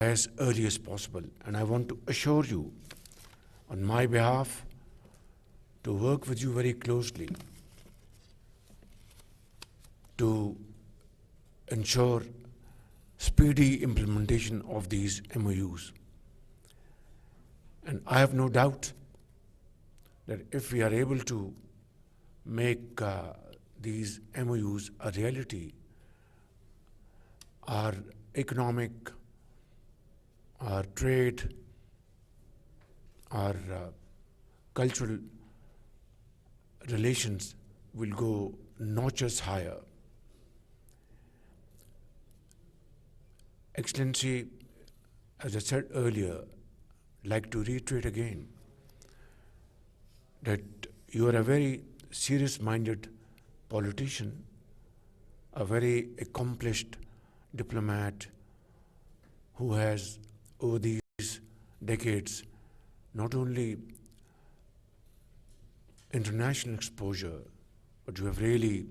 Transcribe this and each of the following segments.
as early as possible. And I want to assure you, on my behalf, to work with you very closely to ensure speedy implementation of these MOUs. And I have no doubt that if we are able to make these MOUs a reality, our economic, our trade, our cultural relations will go notches higher. Excellency, as I said earlier, I'd like to reiterate again that you are a very serious-minded politician, a very accomplished diplomat who has, over these decades, not only international exposure, but you have really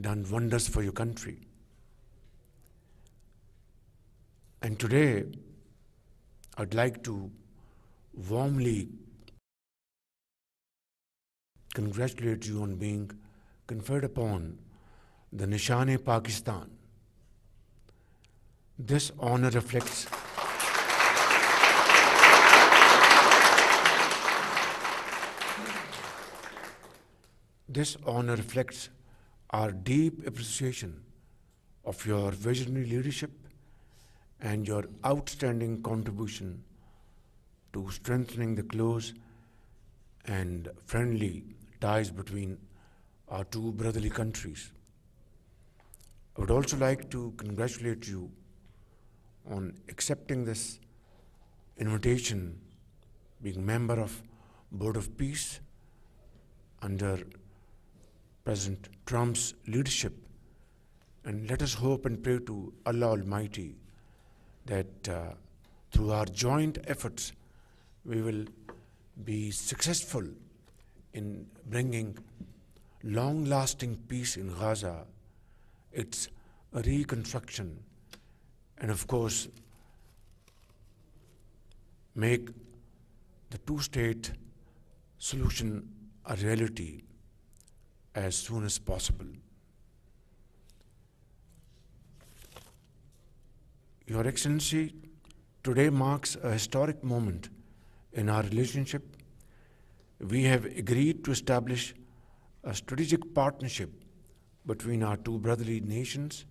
done wonders for your country. And today, I'd like to warmly congratulate you on being conferred upon the Nishan-e-Pakistan. This honor reflects our deep appreciation of your visionary leadership and your outstanding contribution to strengthening the close and friendly ties between our two brotherly countries. I would also like to congratulate you on accepting this invitation, being member of Board of Peace under President Trump's leadership. And let us hope and pray to Allah Almighty that through our joint efforts, we will be successful in bringing long-lasting peace in Gaza, its reconstruction, and of course, make the two-state solution a reality as soon as possible. Your Excellency, today marks a historic moment in our relationship. We have agreed to establish a strategic partnership between our two brotherly nations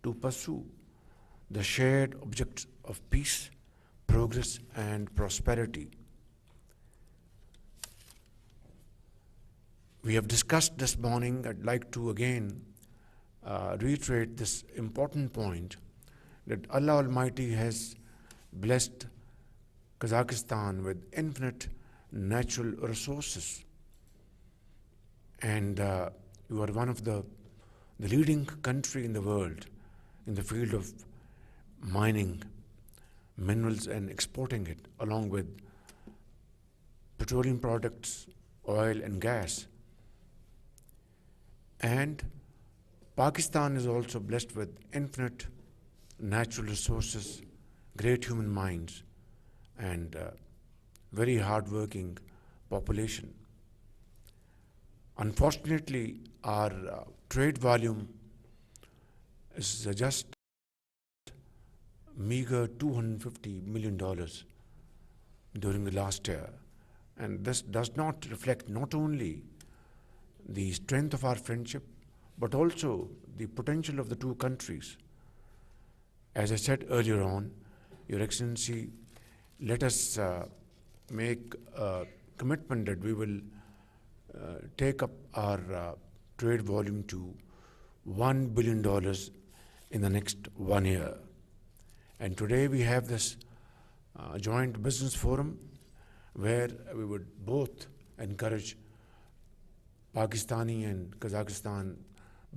to pursue the shared objectives of peace, progress, and prosperity. We have discussed this morning. I'd like to again reiterate this important point that Allah Almighty has blessed Kazakhstan with infinite natural resources. And you are one of the leading country in the world in the field of mining minerals and exporting it, along with petroleum products, oil and gas. And Pakistan is also blessed with infinite natural resources, great human minds, and very hard-working population. Unfortunately, our trade volume is just meager $250 million during the last year. And this does not reflect not only the strength of our friendship, but also the potential of the two countries. As I said earlier on, Your Excellency, let us make a commitment that we will take up our trade volume to $1 billion in the next 1 year. And today we have this joint business forum where we would both encourage Pakistani and Kazakhstan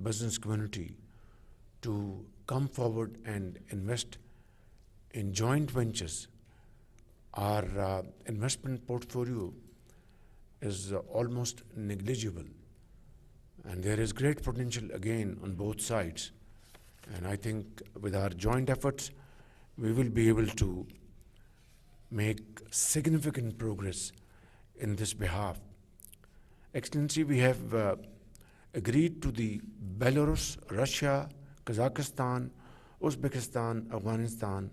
business community to come forward and invest in joint ventures. Our investment portfolio is almost negligible, and there is great potential again on both sides. And I think with our joint efforts, we will be able to make significant progress in this behalf. Excellency, we have agreed to the Belarus, Russia, Kazakhstan, Uzbekistan, Afghanistan,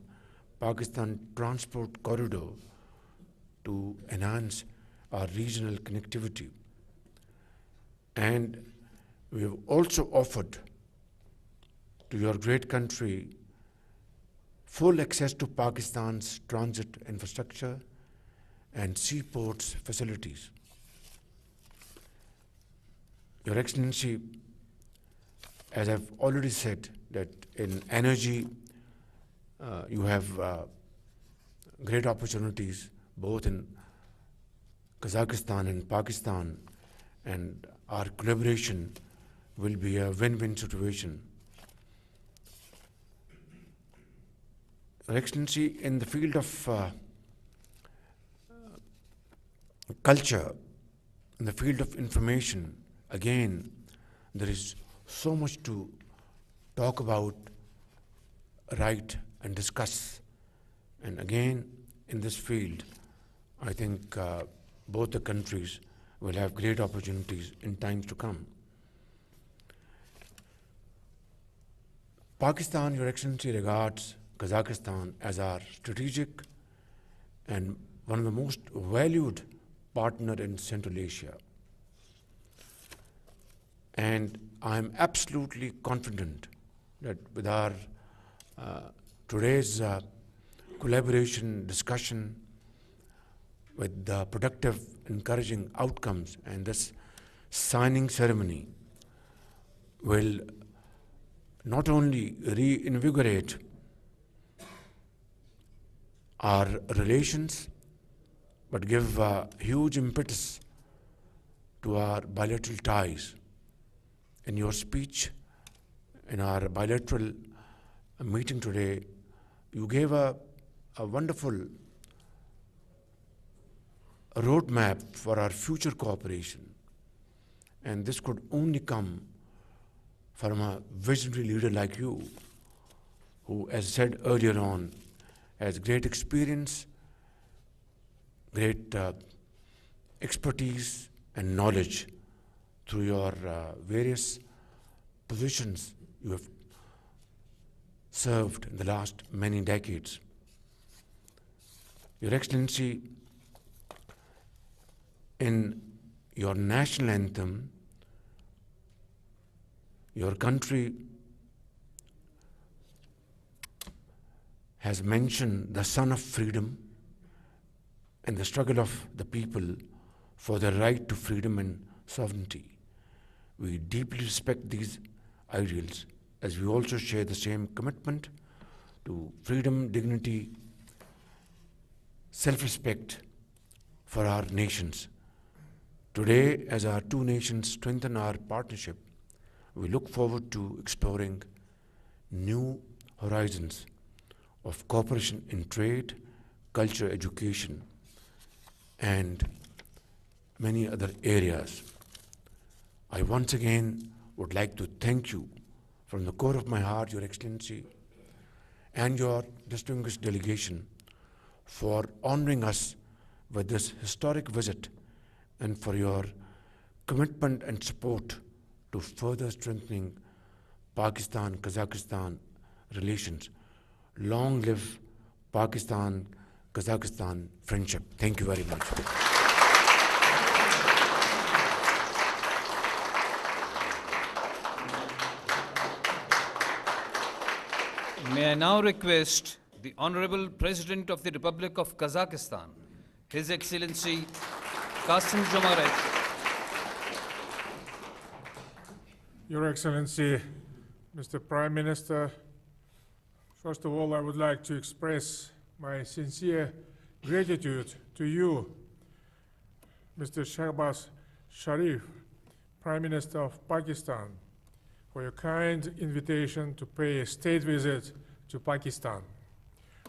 Pakistan transport corridor to enhance our regional connectivity. And we have also offered to your great country full access to Pakistan's transit infrastructure and seaports facilities. Your Excellency, as I've already said, that in energy you have great opportunities both in Kazakhstan and Pakistan, and our collaboration will be a win-win situation. Your Excellency, in the field of culture, in the field of information, again, there is so much to talk about, write, and discuss. And again, in this field, I think both the countries will have great opportunities in times to come. Pakistan, Your Excellency, regards Kazakhstan as our strategic and one of the most valued partner in Central Asia. And I'm absolutely confident that with our today's collaboration, discussion, with the productive, encouraging outcomes, and this signing ceremony will not only reinvigorate our relations, but give a huge impetus to our bilateral ties. In your speech, in our bilateral meeting today, you gave a wonderful roadmap for our future cooperation. And this could only come from a visionary leader like you, who, as said earlier on, has great experience, great expertise and knowledge through your various positions you have served in the last many decades. Your Excellency, in your national anthem, your country has mentioned the son of freedom and the struggle of the people for their right to freedom and sovereignty. We deeply respect these ideals, as we also share the same commitment to freedom, dignity, self-respect for our nations. Today, as our two nations strengthen our partnership, we look forward to exploring new horizons of cooperation in trade, culture, education, and many other areas. I once again would like to thank you from the core of my heart, Your Excellency, and your distinguished delegation for honoring us with this historic visit and for your commitment and support to further strengthening Pakistan-Kazakhstan relations. Long live Pakistan-Kazakhstan friendship. Thank you very much. May I now request the Honorable President of the Republic of Kazakhstan, His Excellency Kassym-Jomart. Your Excellency, Mr. Prime Minister, first of all, I would like to express my sincere gratitude to you, Mr. Shehbaz Sharif, Prime Minister of Pakistan, for your kind invitation to pay a state visit to Pakistan.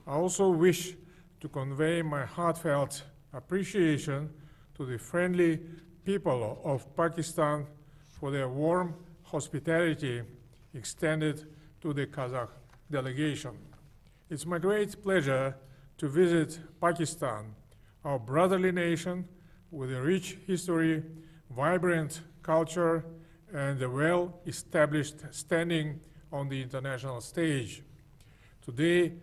I also wish to convey my heartfelt appreciation to the friendly people of Pakistan for their warm hospitality extended to the Kazakh delegation. It's my great pleasure to visit Pakistan, our brotherly nation with a rich history, vibrant culture, and a well-established standing on the international stage. Today,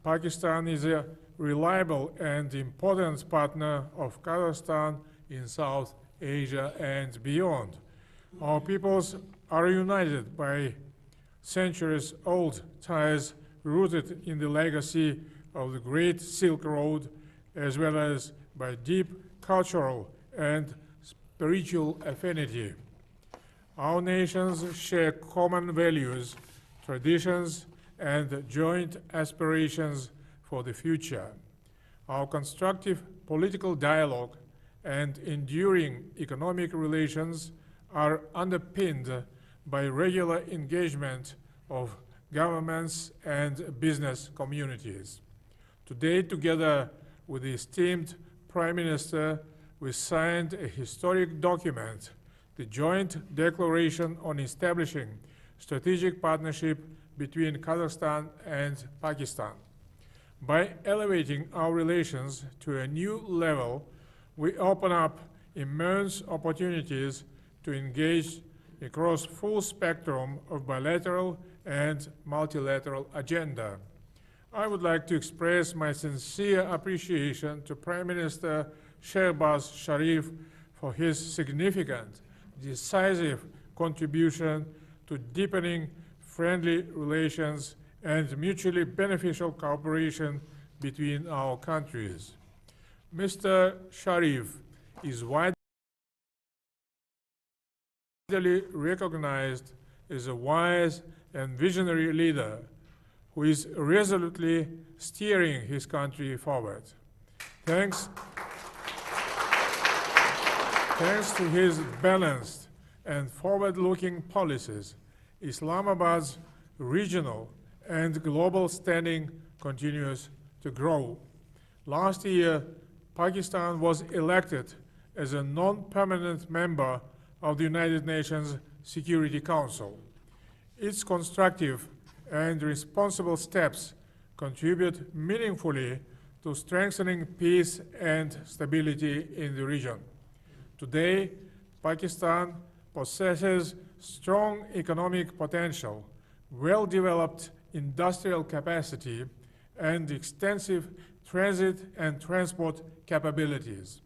Pakistan is a reliable and important partner of Kazakhstan in South Asia and beyond. Our peoples are united by centuries-old ties rooted in the legacy of the Great Silk Road, as well as by deep cultural and spiritual affinity. Our nations share common values, traditions, and joint aspirations for the future. Our constructive political dialogue and enduring economic relations are underpinned by regular engagement of governments and business communities. Today, together with the esteemed Prime Minister, we signed a historic document, the Joint Declaration on Establishing Strategic Partnership between Kazakhstan and Pakistan. By elevating our relations to a new level, we open up immense opportunities to engage across full spectrum of bilateral and multilateral agenda. I would like to express my sincere appreciation to Prime Minister Shehbaz Sharif for his significant, decisive contribution to deepening friendly relations and mutually beneficial cooperation between our countries. Mr. Sharif is widely recognized as a wise and visionary leader who is resolutely steering his country forward. Thanks to his balanced and forward-looking policies, Islamabad's regional and global standing continues to grow. Last year, Pakistan was elected as a non-permanent member of the United Nations Security Council. Its constructive and responsible steps contribute meaningfully to strengthening peace and stability in the region. Today, Pakistan possesses strong economic potential, well-developed industrial capacity, and extensive transit and transport capabilities.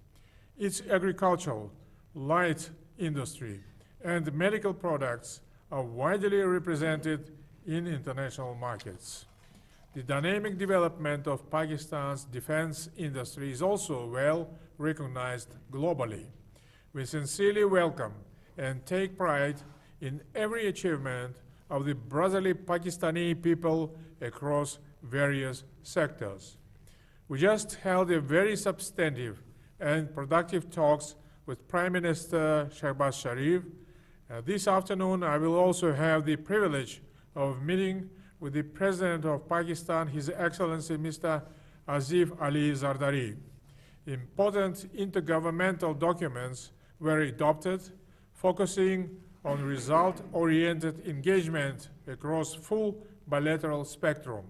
Its agricultural, light industry, and medical products are widely represented in international markets. The dynamic development of Pakistan's defense industry is also well recognized globally. We sincerely welcome and take pride in every achievement of the brotherly Pakistani people across various sectors. We just held a very substantive and productive talks with Prime Minister Shehbaz Sharif. This afternoon, I will also have the privilege of meeting with the President of Pakistan, His Excellency Mr. Asif Ali Zardari. Important intergovernmental documents were adopted, focusing on result-oriented engagement across full bilateral spectrum.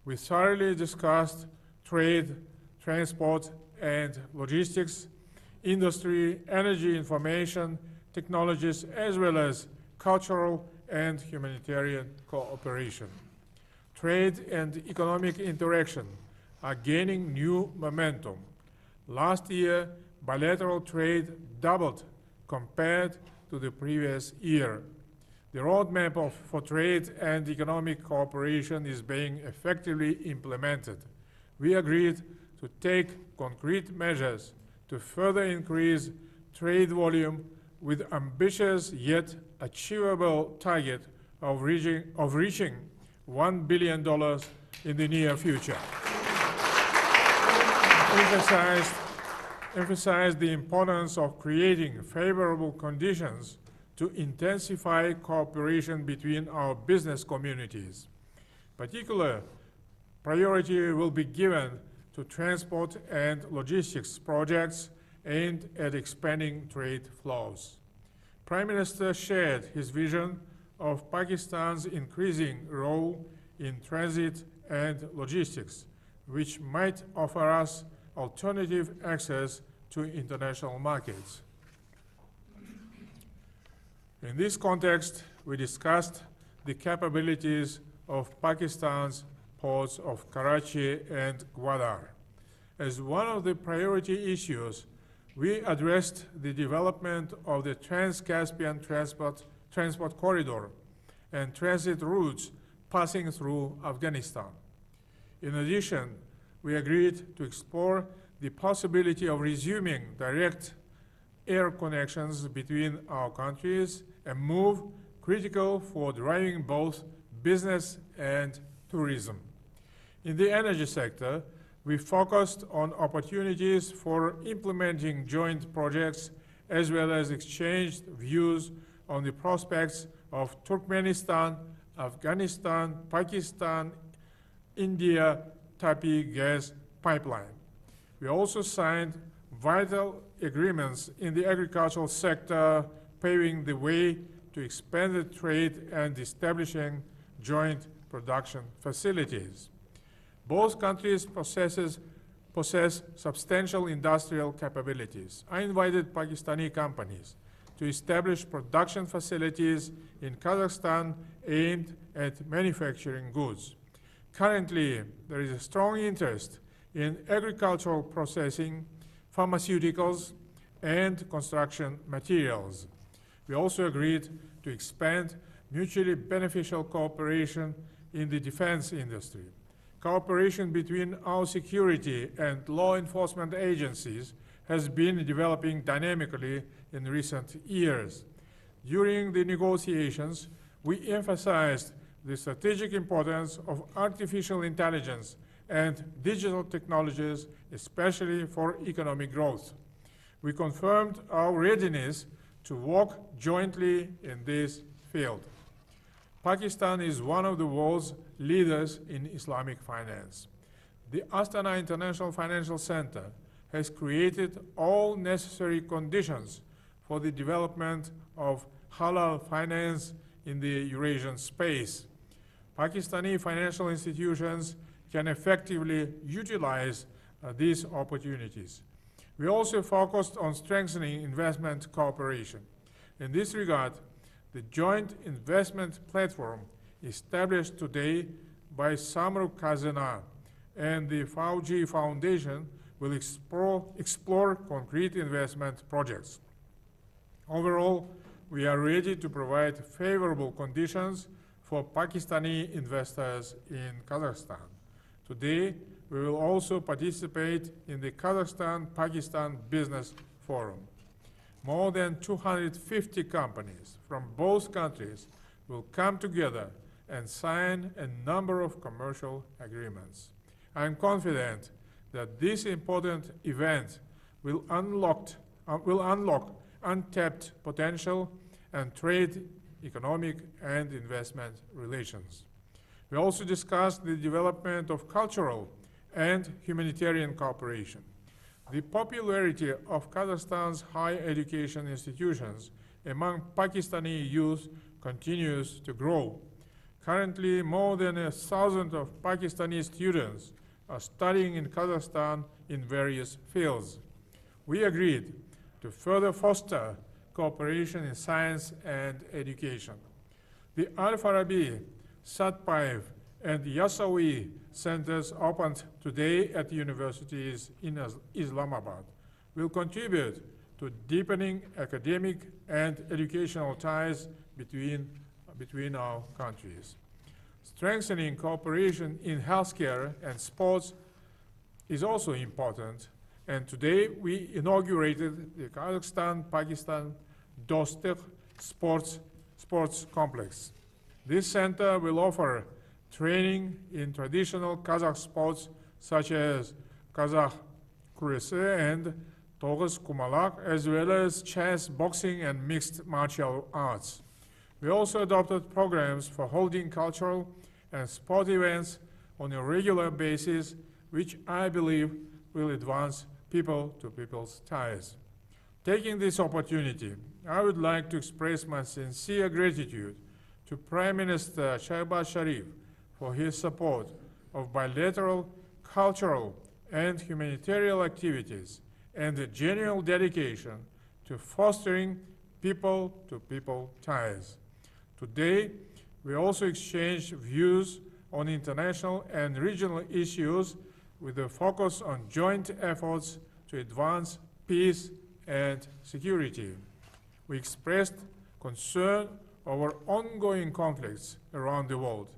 We thoroughly discussed trade, transport, and logistics, industry, energy, information, technologies, as well as cultural and humanitarian cooperation. Trade and economic interaction are gaining new momentum. Last year, bilateral trade doubled compared to the previous year. The roadmap for trade and economic cooperation is being effectively implemented. We agreed to take concrete measures to further increase trade volume with ambitious yet achievable target of reaching $1 billion in the near future. Emphasized the importance of creating favorable conditions to intensify cooperation between our business communities. Particular priority will be given to transport and logistics projects aimed at expanding trade flows. Prime Minister shared his vision of Pakistan's increasing role in transit and logistics, which might offer us alternative access to international markets. In this context, we discussed the capabilities of Pakistan's ports of Karachi and Gwadar. As one of the priority issues, we addressed the development of the Trans-Caspian transport corridor and transit routes passing through Afghanistan. In addition, we agreed to explore the possibility of resuming direct air connections between our countries, a move critical for driving both business and tourism. In the energy sector, we focused on opportunities for implementing joint projects as well as exchanged views on the prospects of Turkmenistan, Afghanistan, Pakistan, India, Tapi gas pipeline. We also signed vital agreements in the agricultural sector, paving the way to expanded trade and establishing joint production facilities. Both countries possess substantial industrial capabilities. I invited Pakistani companies to establish production facilities in Kazakhstan aimed at manufacturing goods. Currently, there is a strong interest in agricultural processing, pharmaceuticals, and construction materials. We also agreed to expand mutually beneficial cooperation in the defense industry. Cooperation between our security and law enforcement agencies has been developing dynamically in recent years. During the negotiations, we emphasized the strategic importance of artificial intelligence and digital technologies, especially for economic growth. We confirmed our readiness to work jointly in this field. Pakistan is one of the world's leaders in Islamic finance. The Astana International Financial Center has created all necessary conditions for the development of halal finance in the Eurasian space. Pakistani financial institutions can effectively utilize these opportunities. We also focused on strengthening investment cooperation. In this regard, the joint investment platform established today by Samruk Khazana and the Fauji Foundation will explore concrete investment projects. Overall, we are ready to provide favorable conditions for Pakistani investors in Kazakhstan. Today, we will also participate in the Kazakhstan-Pakistan Business Forum. More than 250 companies from both countries will come together and sign a number of commercial agreements. I am confident that this important event will unlock untapped potential and trade, economic, and investment relations. We also discussed the development of cultural and humanitarian cooperation. The popularity of Kazakhstan's higher education institutions among Pakistani youth continues to grow. Currently, more than 1,000 of Pakistani students are studying in Kazakhstan in various fields. We agreed to further foster cooperation in science and education. The Al-Farabi, Satpaiv, and Yasawi centers opened today at universities in Islamabad will contribute to deepening academic and educational ties between our countries. Strengthening cooperation in healthcare and sports is also important, and today we inaugurated the Kazakhstan-Pakistan Dostikh Sports Complex. This center will offer training in traditional Kazakh sports such as Kazakh kuresi and Toğız Kumalak, as well as chess, boxing, and mixed martial arts. We also adopted programs for holding cultural and sport events on a regular basis, which I believe will advance people-to-people's ties. Taking this opportunity, I would like to express my sincere gratitude to Prime Minister Shehbaz Sharif for his support of bilateral, cultural, and humanitarian activities, and a genuine dedication to fostering people-to-people ties. Today, we also exchange views on international and regional issues with a focus on joint efforts to advance peace and security. We expressed concern over ongoing conflicts around the world.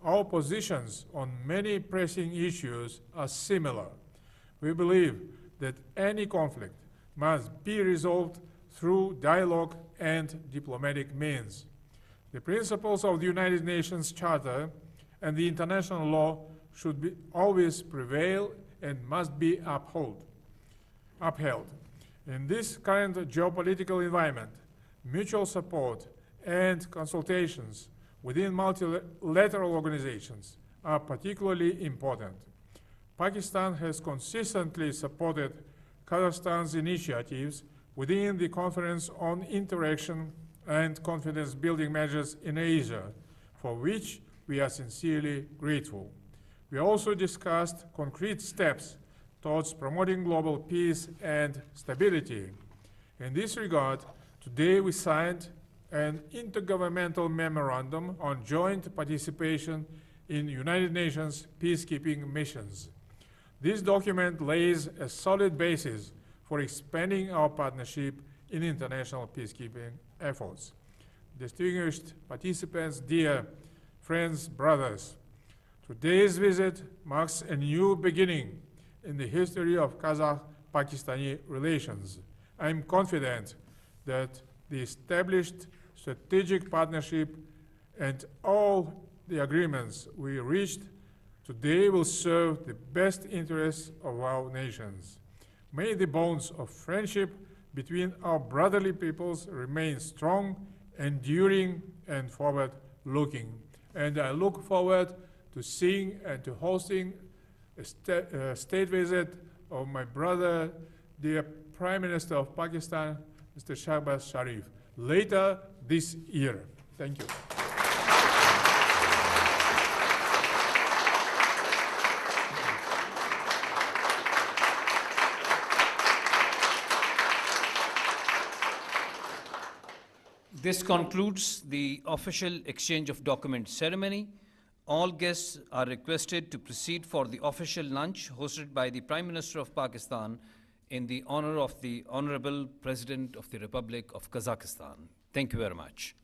Our positions on many pressing issues are similar. We believe that any conflict must be resolved through dialogue and diplomatic means. The principles of the United Nations Charter and the international law should always prevail and must be upheld. In this current geopolitical environment, mutual support and consultations within multilateral organizations are particularly important. Pakistan has consistently supported Kazakhstan's initiatives within the Conference on Interaction and Confidence-Building Measures in Asia, for which we are sincerely grateful. We also discussed concrete steps towards promoting global peace and stability. In this regard, today we signed an intergovernmental memorandum on joint participation in United Nations peacekeeping missions. This document lays a solid basis for expanding our partnership in international peacekeeping efforts. Distinguished participants, dear friends, brothers, today's visit marks a new beginning in the history of Kazakh-Pakistani relations. I am confident that the established strategic partnership and all the agreements we reached today will serve the best interests of our nations. May the bonds of friendship between our brotherly peoples remain strong, enduring, and forward-looking. And I look forward to seeing and to hosting a state visit of my brother, the Prime Minister of Pakistan, Mr. Shahbaz Sharif, later this year. Thank you. This concludes the official exchange of documents ceremony. All guests are requested to proceed for the official lunch hosted by the Prime Minister of Pakistan in the honor of the Honorable President of the Republic of Kazakhstan. Thank you very much.